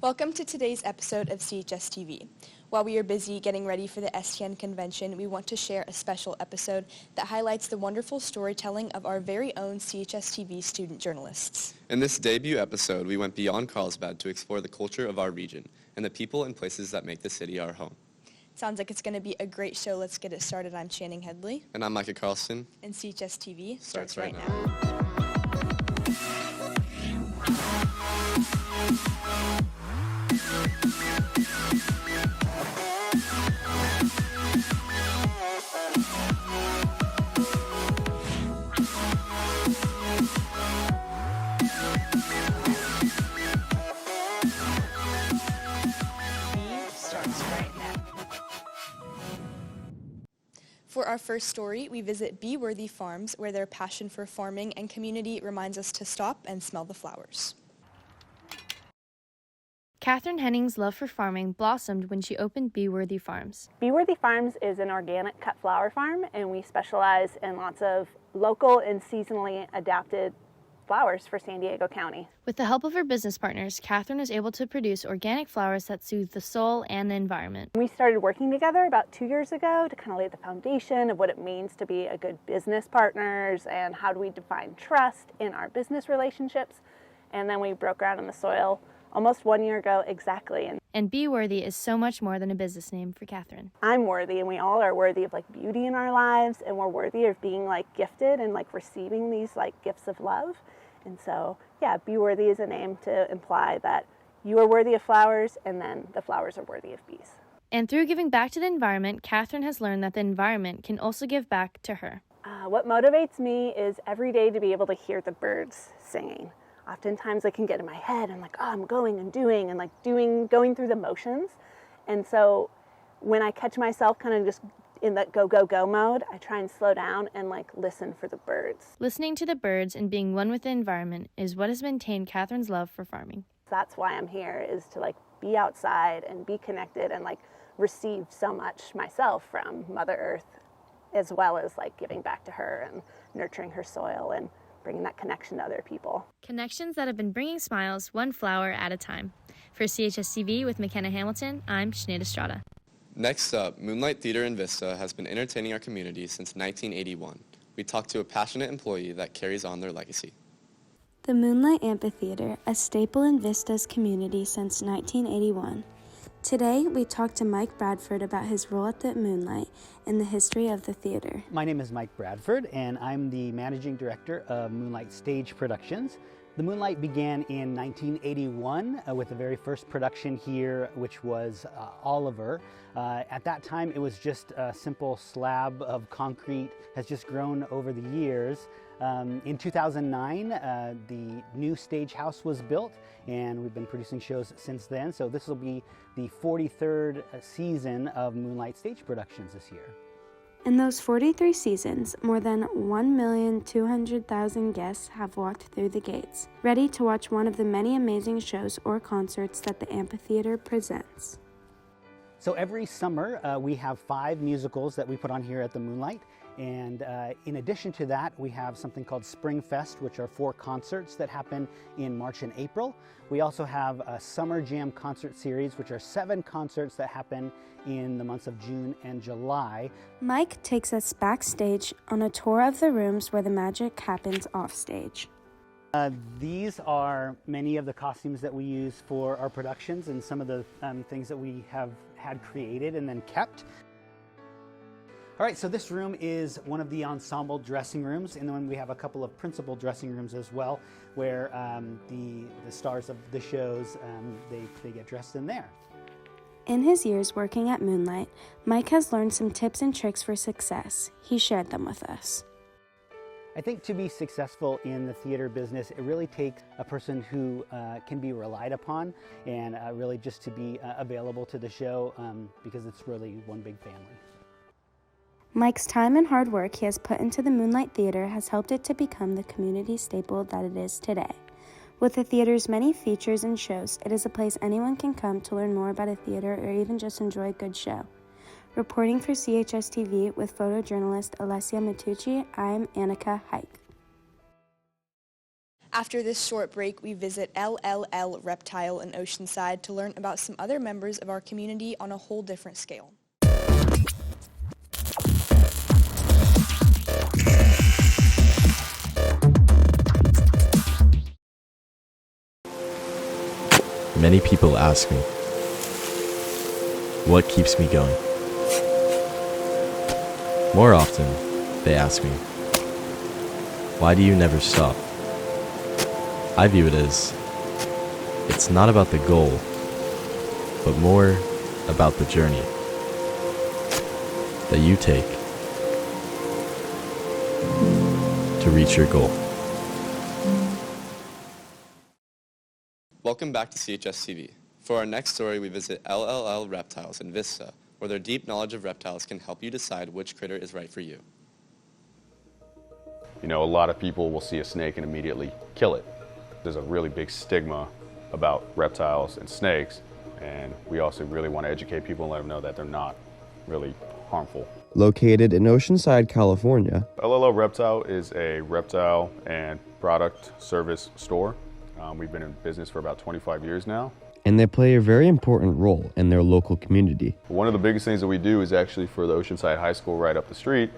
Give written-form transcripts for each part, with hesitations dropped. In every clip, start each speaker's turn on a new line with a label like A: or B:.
A: Welcome to today's episode of CHSTV. While we are busy getting ready for the STN convention, we want to share a special episode that highlights the wonderful storytelling of our very own CHSTV student journalists.
B: In this debut episode, we went beyond Carlsbad to explore the culture of our region and the people and places that make the city our home.
A: Sounds like it's going to be a great show. Let's get it started. I'm Channing Headley.
B: And I'm Micah Carlson.
A: And CHSTV starts right now. For our first story, we visit Be Worthy Farms, where their passion for farming and community reminds us to stop and smell the flowers.
C: Catherine Henning's love for farming blossomed when she opened Be Worthy Farms.
D: Be Worthy Farms is an organic cut flower farm, and we specialize in lots of local and seasonally adapted flowers for San Diego County.
C: With the help of her business partners, Catherine was able to produce organic flowers that soothe the soul and the environment.
D: We started working together about 2 years ago to kind of lay the foundation of what it means to be a good business partners and how do we define trust in our business relationships. And then we broke ground in the soil almost 1 year ago exactly.
C: And Be Worthy is so much more than a business name for Catherine.
D: I'm worthy, and we all are worthy of beauty in our lives, and we're worthy of being gifted and receiving these gifts of love. And so, yeah, Be Worthy is a name to imply that you are worthy of flowers, and then the flowers are worthy of bees.
C: And through giving back to the environment, Catherine has learned that the environment can also give back to her.
D: What motivates me is every day to be able to hear the birds singing. Oftentimes I can get in my head and I'm going and doing and going through the motions. And so when I catch myself kind of just in that go, go, go mode, I try and slow down and listen for the birds.
C: Listening to the birds and being one with the environment is what has maintained Catherine's love for farming.
D: That's why I'm here, is to be outside and be connected and receive so much myself from Mother Earth, as well as giving back to her and nurturing her soil and bringing that connection to other people.
C: Connections that have been bringing smiles one flower at a time. For CHSTV with McKenna Hamilton, I'm Sinead Estrada.
B: Next up, Moonlight Theater in Vista has been entertaining our community since 1981. We talked to a passionate employee that carries on their legacy.
E: The Moonlight Amphitheater, a staple in Vista's community since 1981. Today, we talked to Mike Bradford about his role at the Moonlight and the history of the theater.
F: My name is Mike Bradford, and I'm the Managing Director of Moonlight Stage Productions. The Moonlight began in 1981 with the very first production here, which was Oliver. At that time, it was just a simple slab of concrete, has just grown over the years. In 2009, the new stage house was built, and we've been producing shows since then. So this will be the 43rd season of Moonlight Stage Productions this year.
E: In those 43 seasons, more than 1,200,000 guests have walked through the gates, ready to watch one of the many amazing shows or concerts that the amphitheater presents.
F: So every summer, we have 5 musicals that we put on here at the Moonlight. And in addition to that, we have something called Spring Fest, which are 4 concerts that happen in March and April. We also have a Summer Jam concert series, which are 7 concerts that happen in the months of June and July.
E: Mike takes us backstage on a tour of the rooms where the magic happens offstage.
F: These are many of the costumes that we use for our productions and some of the things that we have had created and then kept. All right, so this room is one of the ensemble dressing rooms, and then we have a couple of principal dressing rooms as well, where the stars of the shows, they get dressed in there.
E: In his years working at Moonlight, Mike has learned some tips and tricks for success. He shared them with us.
F: I think to be successful in the theater business, it really takes a person who can be relied upon and really just to be available to the show because it's really one big family.
E: Mike's time and hard work he has put into the Moonlight Theater has helped it to become the community staple that it is today. With the theater's many features and shows, it is a place anyone can come to learn more about a theater or even just enjoy a good show. Reporting for CHSTV with photojournalist Alessia Matucci, I'm Annika Hike.
A: After this short break, we visit LLL Reptile in Oceanside to learn about some other members of our community on a whole different scale.
G: Many people ask me, what keeps me going? More often, they ask me, why do you never stop? I view it as, it's not about the goal, but more about the journey that you take to reach your goal.
B: Welcome back to CHS-TV. For our next story, we visit LLL Reptiles in Vista, where their deep knowledge of reptiles can help you decide which critter is right for you.
H: You know, a lot of people will see a snake and immediately kill it. There's a really big stigma about reptiles and snakes, and we also really want to educate people and let them know that they're not really harmful.
I: Located in Oceanside, California,
H: LLL Reptile is a reptile and product service store. We've been in business for about 25 years now.
I: and they play a very important role in their local community.
H: One of the biggest things that we do is actually for the Oceanside High School right up the street.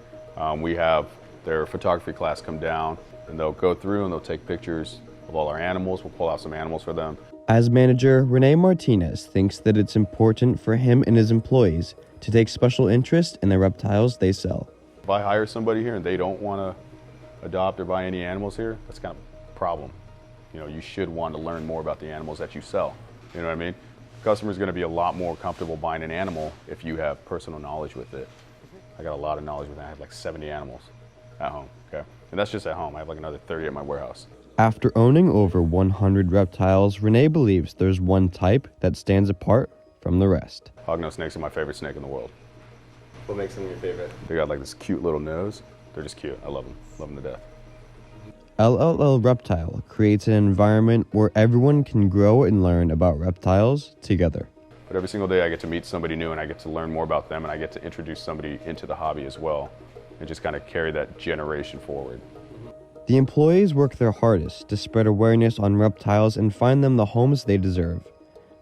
H: We have their photography class come down, and they'll go through and they'll take pictures of all our animals. We'll pull out some animals for them.
I: As manager, Rene Martinez thinks that it's important for him and his employees to take special interest in the reptiles they sell.
H: If I hire somebody here and they don't want to adopt or buy any animals here, that's kind of a problem. You know, you should want to learn more about the animals that you sell. You know what I mean? The customer's going to be a lot more comfortable buying an animal if you have personal knowledge with it. I got a lot of knowledge with that. I have like 70 animals at home, okay? And that's just at home. I have like another 30 at my warehouse.
I: After owning over 100 reptiles, Rene believes there's one type that stands apart from the rest.
H: Hognose snakes are my favorite snake in the world.
B: What makes them your favorite?
H: They got like this cute little nose. They're just cute. I love them. Love them to death.
I: LLL Reptile creates an environment where everyone can grow and learn about reptiles together.
H: But every single day I get to meet somebody new and I get to learn more about them and I get to introduce somebody into the hobby as well and just kind of carry that generation forward.
I: The employees work their hardest to spread awareness on reptiles and find them the homes they deserve.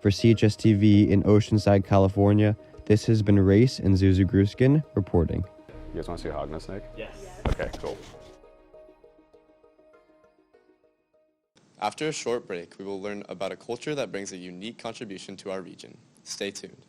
I: For CHS-TV in Oceanside, California, this has been Race and Zuzu Gruskin reporting.
H: You guys want to see a hognose snake?
B: Yes.
H: Okay, cool.
B: After a short break, we will learn about a culture that brings a unique contribution to our region. Stay tuned.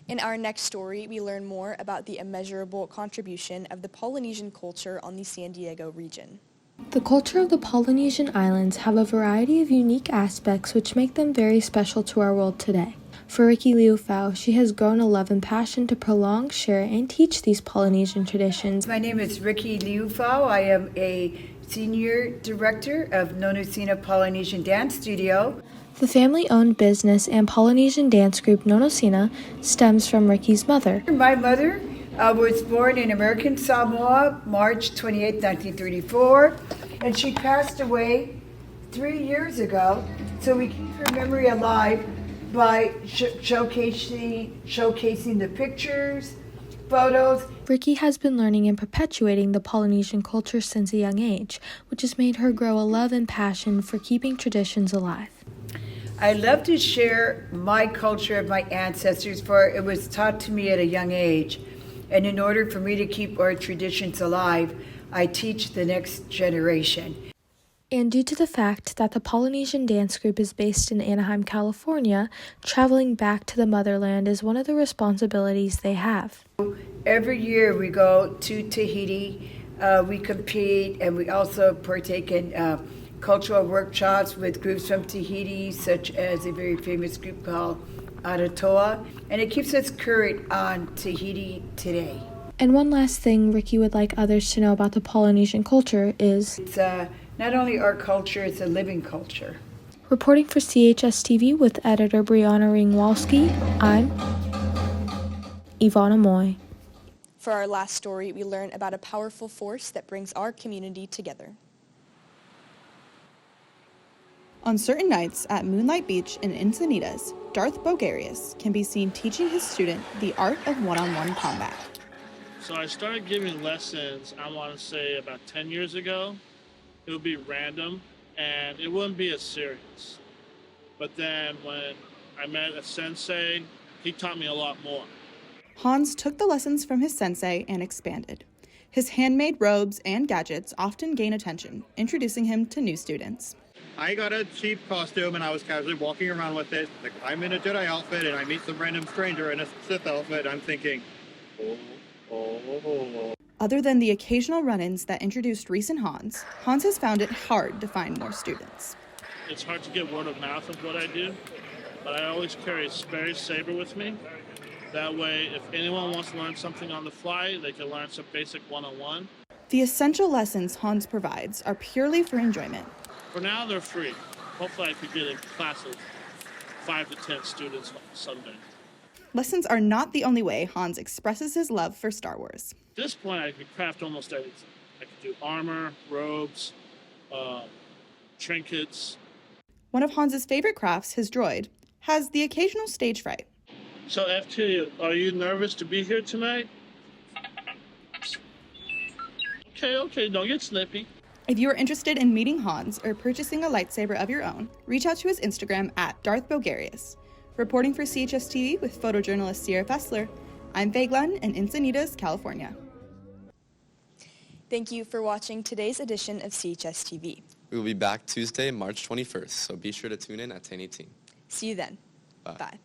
A: In our next story, we learn more about the immeasurable contribution of the Polynesian culture on the San Diego region.
J: The culture of the Polynesian islands have a variety of unique aspects which make them very special to our world today. For Ricky Liufau, she has grown a love and passion to prolong, share, and teach these Polynesian traditions.
K: My name is Ricky Liufau. I am a Senior Director of Nonosina Polynesian Dance Studio.
J: The family-owned business and Polynesian dance group Nonosina stems from Ricky's mother.
K: My mother was born in American Samoa, March 28, 1934, and she passed away 3 years ago. So we keep her memory alive by showcasing the pictures, photos.
J: Ricky has been learning and perpetuating the Polynesian culture since a young age, which has made her grow a love and passion for keeping traditions alive.
K: I love to share my culture of my ancestors, for it was taught to me at a young age. And in order for me to keep our traditions alive, I teach the next generation.
J: And due to the fact that the Polynesian dance group is based in Anaheim, California, traveling back to the motherland is one of the responsibilities they have.
K: Every year we go to Tahiti, we compete, and we also partake in cultural workshops with groups from Tahiti, such as a very famous group called Aratoa, and it keeps us current on Tahiti today.
J: And one last thing Ricky would like others to know about the Polynesian culture is
K: It's not only our culture, it's a living culture.
J: reporting for CHS-TV with editor Brianna Ringwalski, I'm Ivana Moy.
A: For our last story, we learn about a powerful force that brings our community together.
L: On certain nights at Moonlight Beach in Encinitas, Darth Bogarius can be seen teaching his student the art of one-on-one combat.
M: So I started giving lessons, I want to say about 10 years ago. It would be random and it wouldn't be as serious. But then when I met a sensei, he taught me a lot more.
L: Hans took the lessons from his sensei and expanded. His handmade robes and gadgets often gain attention, introducing him to new students.
N: I got a cheap costume and I was casually walking around with it. Like, I'm in a Jedi outfit and I meet some random stranger in a Sith outfit. I'm thinking, oh.
L: Other than the occasional run-ins that introduced recent Hans has found it hard to find more students.
M: It's hard to get word of mouth of what I do, but I always carry a spare saber with me. That way, if anyone wants to learn something on the fly, they can learn some basic one-on-one.
L: The essential lessons Hans provides are purely for enjoyment.
M: For now, they're free. Hopefully I could get a class of 5 to 10 students someday.
L: Lessons are not the only way Hans expresses his love for Star Wars.
M: At this point, I could craft almost everything. I could do armor, robes, trinkets.
L: One of Hans's favorite crafts, his droid, has the occasional stage fright.
M: So FT, are you nervous to be here tonight? Okay, don't get snippy.
L: If you are interested in meeting Hans or purchasing a lightsaber of your own, reach out to his Instagram at Darth Bogarius. Reporting for CHS-TV with photojournalist Sierra Fessler, I'm Faye Glenn in Encinitas, California.
A: Thank you for watching today's edition of CHS-TV.
B: We will be back Tuesday, March 21st, so be sure to tune in at 10:18.
A: See you then.
B: Bye.
A: Bye.